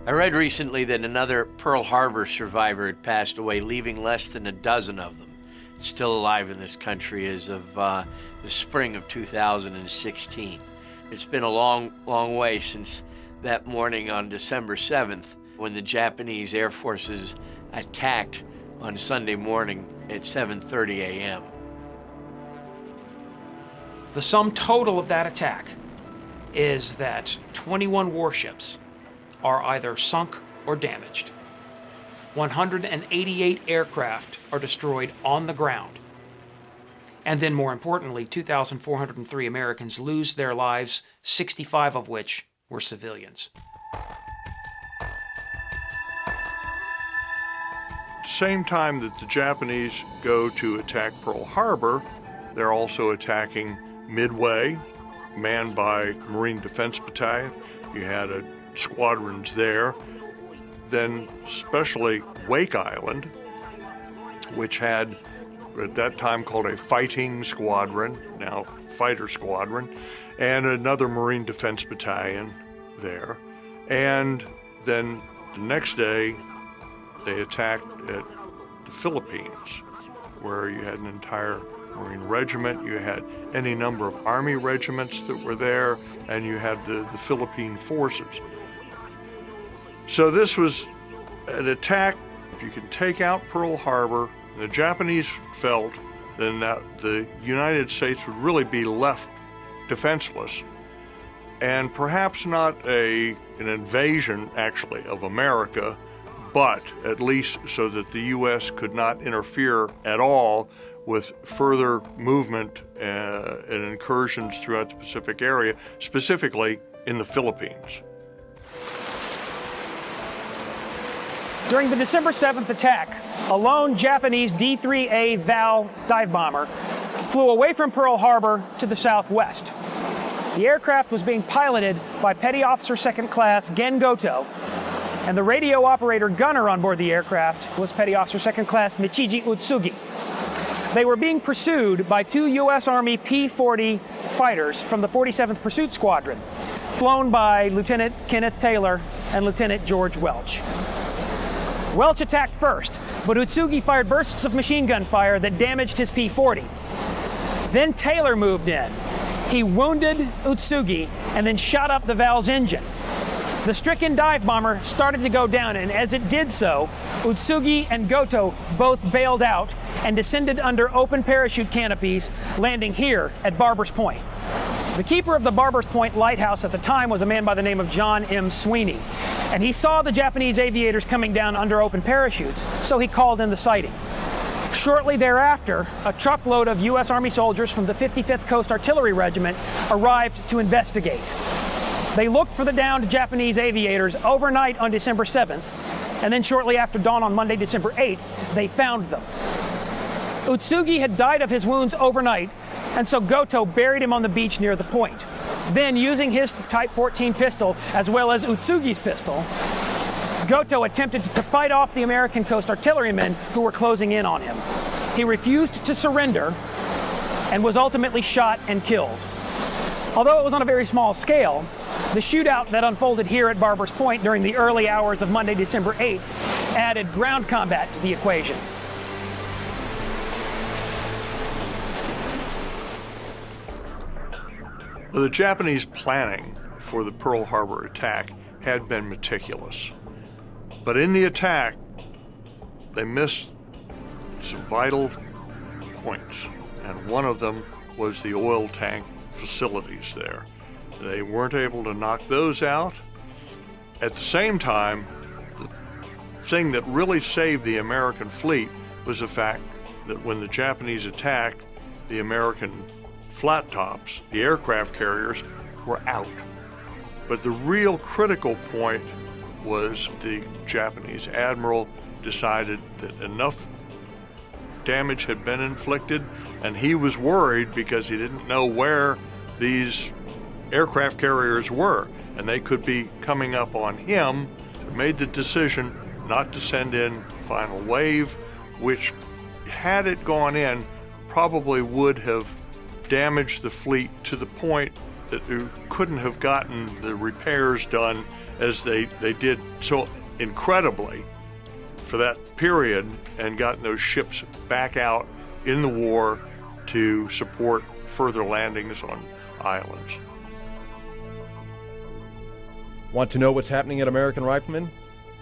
I read recently that another Pearl Harbor survivor had passed away, leaving less than a dozen of them still alive in this country as of the spring of 2016. It's been a long, long way since that morning on December 7th when the Japanese Air Forces attacked on Sunday morning at 7:30 a.m. The sum total of that attack is that 21 warships are either sunk or damaged. 188 aircraft are destroyed on the ground. And then, more importantly, 2,403 Americans lose their lives, 65 of which were civilians. At the same time that the Japanese go to attack Pearl Harbor, they're also attacking Midway, manned by Marine Defense Battalion. You had squadrons there. Then especially Wake Island, which had at that time called a fighting squadron, now fighter squadron, and another Marine Defense Battalion there. And then the next day, they attacked at the Philippines, where you had an entire Marine regiment, you had any number of Army regiments that were there, and you had the Philippine forces. So this was an attack. If you can take out Pearl Harbor, the Japanese felt then that the United States would really be left defenseless, and perhaps not an invasion actually of America, but at least so that the U.S. could not interfere at all with further movement and incursions throughout the Pacific area, specifically in the Philippines. During the December 7th attack, a lone Japanese D-3A Val dive bomber flew away from Pearl Harbor to the southwest. The aircraft was being piloted by Petty Officer Second Class Gen Goto, and the radio operator gunner on board the aircraft was Petty Officer Second Class Michiji Utsugi. They were being pursued by two U.S. Army P-40 fighters from the 47th Pursuit Squadron, flown by Lieutenant Kenneth Taylor and Lieutenant George Welch. Welch attacked first, but Utsugi fired bursts of machine gun fire that damaged his P-40. Then Taylor moved in. He wounded Utsugi and then shot up the Val's engine. The stricken dive bomber started to go down, and as it did so, Utsugi and Goto both bailed out and descended under open parachute canopies, landing here at Barbers Point. The keeper of the Barbers Point lighthouse at the time was a man by the name of John M. Sweeney, and he saw the Japanese aviators coming down under open parachutes, so he called in the sighting. Shortly thereafter, a truckload of U.S. Army soldiers from the 55th Coast Artillery Regiment arrived to investigate. They looked for the downed Japanese aviators overnight on December 7th, and then shortly after dawn on Monday, December 8th, they found them. Utsugi had died of his wounds overnight, and so Goto buried him on the beach near the point. Then, using his Type 14 pistol as well as Utsugi's pistol, Goto attempted to fight off the American Coast Artillerymen who were closing in on him. He refused to surrender and was ultimately shot and killed. Although it was on a very small scale, the shootout that unfolded here at Barbers Point during the early hours of Monday, December 8th, added ground combat to the equation. Well, the Japanese planning for the Pearl Harbor attack had been meticulous. But in the attack, they missed some vital points, and one of them was the oil tank facilities there. They weren't able to knock those out. At the same time, the thing that really saved the American fleet was the fact that when the Japanese attacked, the American flat tops, the aircraft carriers, were out. But the real critical point was the Japanese admiral decided that enough damage had been inflicted, and he was worried because he didn't know where these aircraft carriers were, and they could be coming up on him, made the decision not to send in final wave, which, had it gone in, probably would have damaged the fleet to the point that they couldn't have gotten the repairs done as they did so incredibly for that period, and gotten those ships back out in the war to support further landings on islands. Want to know what's happening at American Rifleman?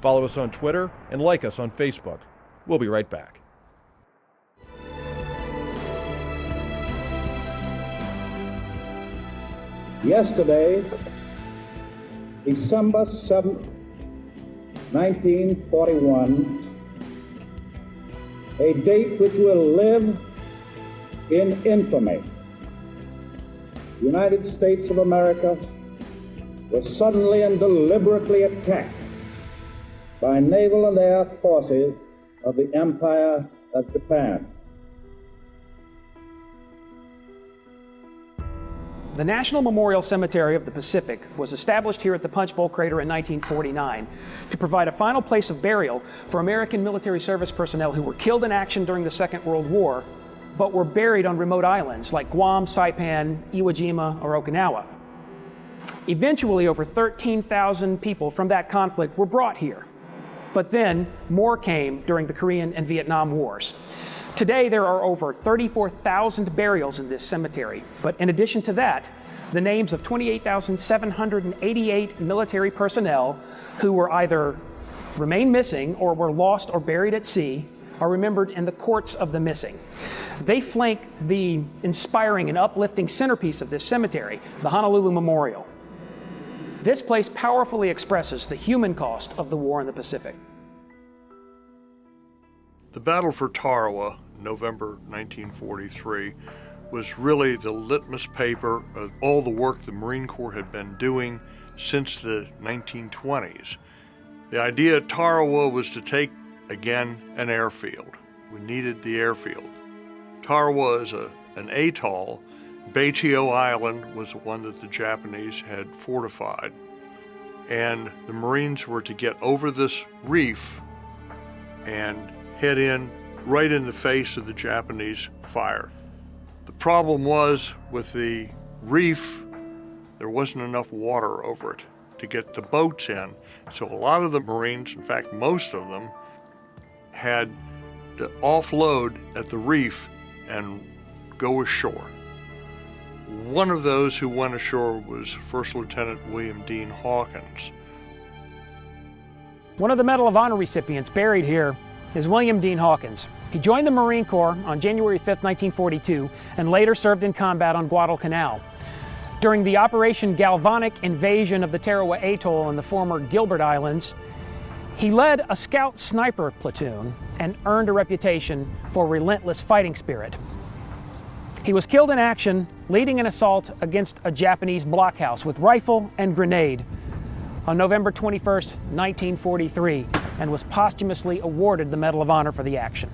Follow us on Twitter and like us on Facebook. We'll be right back. Yesterday, December 7th, 1941, a date which will live in infamy. The United States of America was suddenly and deliberately attacked by naval and air forces of the Empire of Japan. The National Memorial Cemetery of the Pacific was established here at the Punch Bowl Crater in 1949 to provide a final place of burial for American military service personnel who were killed in action during the Second World War, but were buried on remote islands like Guam, Saipan, Iwo Jima, or Okinawa. Eventually, over 13,000 people from that conflict were brought here. But then, more came during the Korean and Vietnam Wars. Today, there are over 34,000 burials in this cemetery. But in addition to that, the names of 28,788 military personnel who were either remain missing or were lost or buried at sea are remembered in the courts of the missing. They flank the inspiring and uplifting centerpiece of this cemetery, the Honolulu Memorial. This place powerfully expresses the human cost of the war in the Pacific. The battle for Tarawa, November 1943, was really the litmus paper of all the work the Marine Corps had been doing since the 1920s. The idea at Tarawa was to take, again, an airfield. We needed the airfield. Tarawa is an atoll. Baitio Island was the one that the Japanese had fortified. And the Marines were to get over this reef and head in right in the face of the Japanese fire. The problem was with the reef, there wasn't enough water over it to get the boats in. So a lot of the Marines, in fact most of them, had to offload at the reef and go ashore. One of those who went ashore was First Lieutenant William Dean Hawkins. One of the Medal of Honor recipients buried here is William Dean Hawkins. He joined the Marine Corps on January 5, 1942, and later served in combat on Guadalcanal. During the Operation Galvanic invasion of the Tarawa Atoll in the former Gilbert Islands, he led a scout sniper platoon and earned a reputation for relentless fighting spirit. He was killed in action, leading an assault against a Japanese blockhouse with rifle and grenade on November 21, 1943, and was posthumously awarded the Medal of Honor for the action.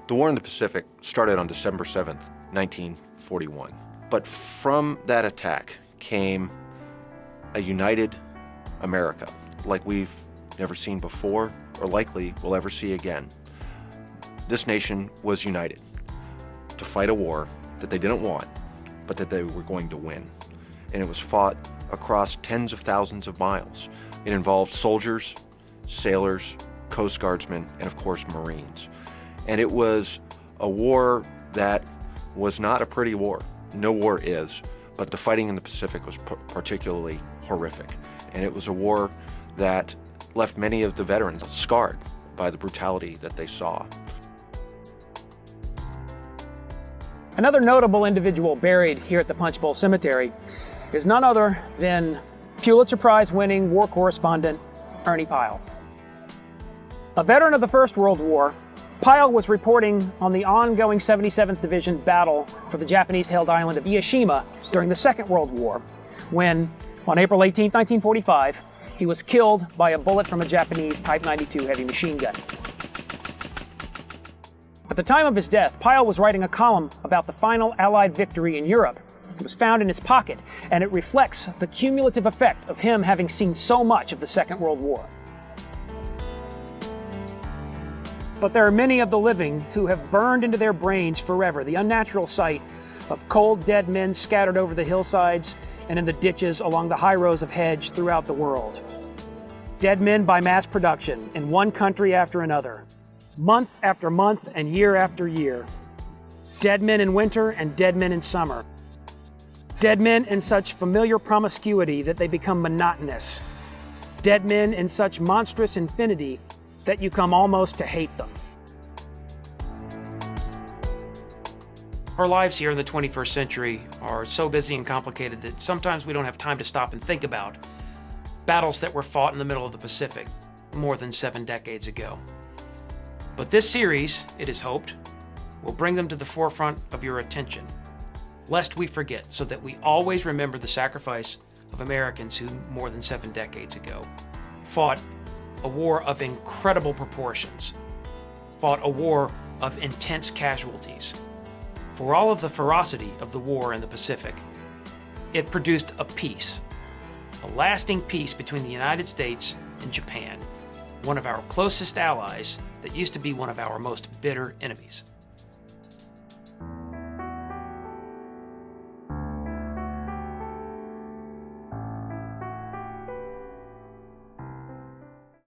The war in the Pacific started on December 7th, 1941. But from that attack came a united America like we've never seen before or likely will ever see again. This nation was united to fight a war that they didn't want, but that they were going to win. And it was fought across tens of thousands of miles. It involved soldiers, sailors, Coast Guardsmen, and of course Marines. And it was a war that was not a pretty war. No war is, but the fighting in the Pacific was particularly horrific. And it was a war that left many of the veterans scarred by the brutality that they saw. Another notable individual buried here at the Punch Bowl Cemetery is none other than Pulitzer Prize-winning war correspondent Ernie Pyle. A veteran of the First World War, Pyle was reporting on the ongoing 77th Division battle for the Japanese-held island of Ieshima during the Second World War, when, on April 18, 1945, he was killed by a bullet from a Japanese Type 92 heavy machine gun. At the time of his death, Pyle was writing a column about the final Allied victory in Europe. It was found in his pocket, and it reflects the cumulative effect of him having seen so much of the Second World War. But there are many of the living who have burned into their brains forever the unnatural sight of cold, dead men scattered over the hillsides and in the ditches along the high rows of hedge throughout the world. Dead men by mass production in one country after another, month after month and year after year. Dead men in winter and dead men in summer. Dead men in such familiar promiscuity that they become monotonous. Dead men in such monstrous infinity that you come almost to hate them. Our lives here in the 21st century are so busy and complicated that sometimes we don't have time to stop and think about battles that were fought in the middle of the Pacific more than 7 decades ago. But this series, it is hoped, will bring them to the forefront of your attention, lest we forget, so that we always remember the sacrifice of Americans who, more than 7 decades ago, fought a war of incredible proportions, fought a war of intense casualties. For all of the ferocity of the war in the Pacific, it produced a peace, a lasting peace between the United States and Japan, one of our closest allies that used to be one of our most bitter enemies.